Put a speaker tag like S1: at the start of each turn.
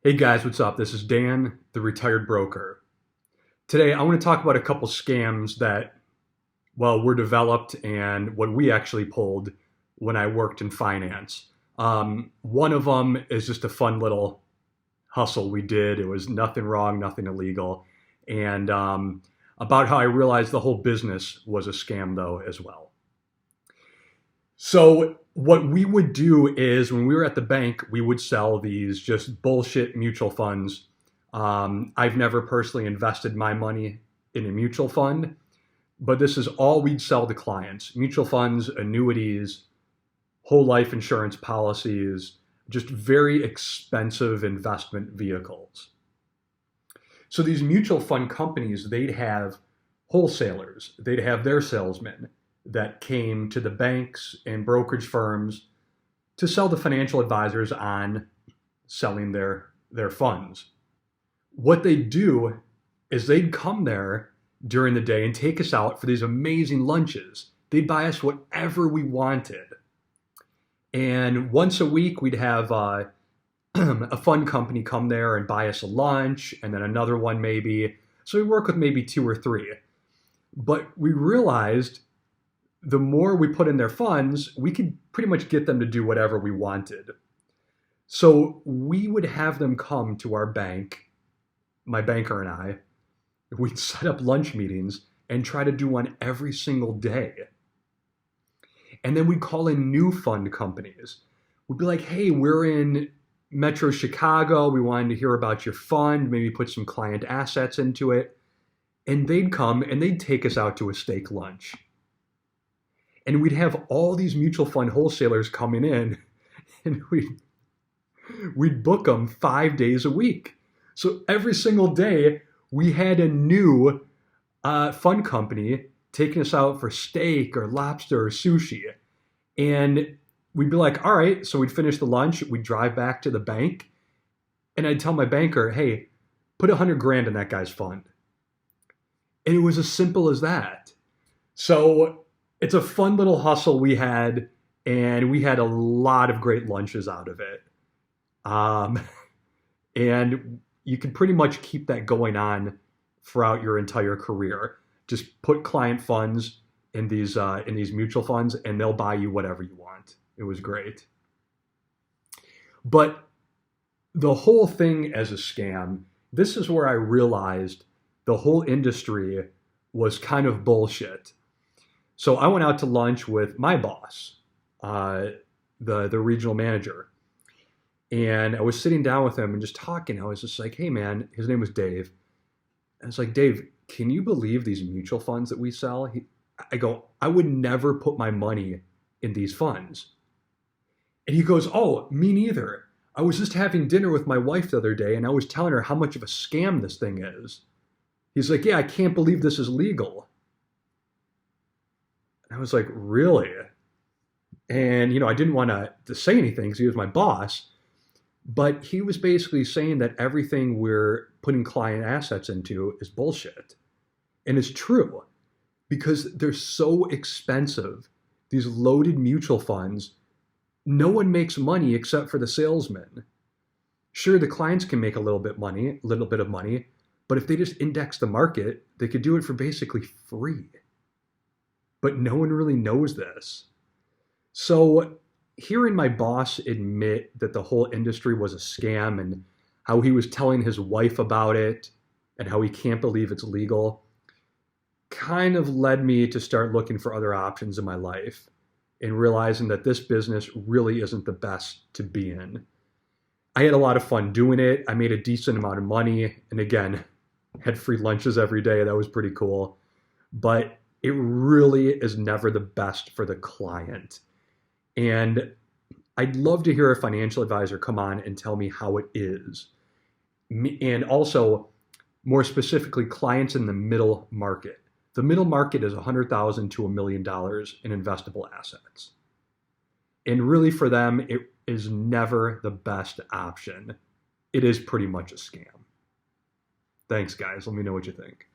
S1: Hey guys, what's up? This is Dan, the retired broker. Today, I want to talk about a couple scams that, well, were developed and what we actually pulled when I worked in finance. One of them is just a fun little hustle we did. It was nothing wrong, nothing illegal. And about how I realized the whole business was a scam, though, as well. So what we would do is when we were at the bank, we would sell these just bullshit mutual funds. I've never personally invested my money in a mutual fund, but this is all we'd sell to clients: mutual funds, annuities, whole life insurance policies, just very expensive investment vehicles. So these mutual fund companies, they'd have wholesalers, they'd have their salesmen that came to the banks and brokerage firms to sell to financial advisors on selling their funds. What they'd do is they'd come there during the day and take us out for these amazing lunches. They'd buy us whatever we wanted. And once a week, we'd have a fund company come there and buy us a lunch, and then another one maybe. So we work with maybe two or three. But we realized the more we put in their funds, we could pretty much get them to do whatever we wanted. So we would have them come to our bank, my banker and I. We'd set up lunch meetings and try to do one every single day. And then we'd call in new fund companies. We'd be like, hey, we're in Metro Chicago. We wanted to hear about your fund, maybe put some client assets into it. And they'd come and they'd take us out to a steak lunch. And we'd have all these mutual fund wholesalers coming in, and we'd book them 5 days a week. So every single day, we had a new fund company taking us out for steak or lobster or sushi. And we'd be like, all right, so we'd finish the lunch, we'd drive back to the bank, and I'd tell my banker, hey, put 100 grand in that guy's fund. And it was as simple as that. So it's a fun little hustle we had, and we had a lot of great lunches out of it. Um, and you can pretty much keep that going on throughout your entire career. Just put client funds in these mutual funds, and they'll buy you whatever you want. It was great. But the whole thing as a scam, this is where I realized the whole industry was kind of bullshit. So I went out to lunch with my boss, the regional manager, and I was sitting down with him and just talking. I was just like, "Hey, man," his name was Dave. I was like, "Dave, can you believe these mutual funds that we sell?" I go, "I would never put my money in these funds." And he goes, "Oh, me neither. I was just having dinner with my wife the other day, and I was telling her how much of a scam this thing is." He's like, "Yeah, I can't believe this is legal." And I was like, "Really?" And, I didn't want to say anything because he was my boss. But he was basically saying that everything we're putting client assets into is bullshit. And it's true because they're so expensive. These loaded mutual funds, no one makes money except for the salesman. Sure, the clients can make a little bit of money, but if they just index the market, they could do it for basically free. But no one really knows this. So hearing my boss admit that the whole industry was a scam and how he was telling his wife about it and how he can't believe it's legal kind of led me to start looking for other options in my life and realizing that this business really isn't the best to be in. I had a lot of fun doing it. I made a decent amount of money, and again, had free lunches every day. That was pretty cool. But it really is never the best for the client. And I'd love to hear a financial advisor come on and tell me how it is. And also, more specifically, clients in the middle market. The middle market is $100,000 to $1 million in investable assets. And really for them, it is never the best option. It is pretty much a scam. Thanks, guys. Let me know what you think.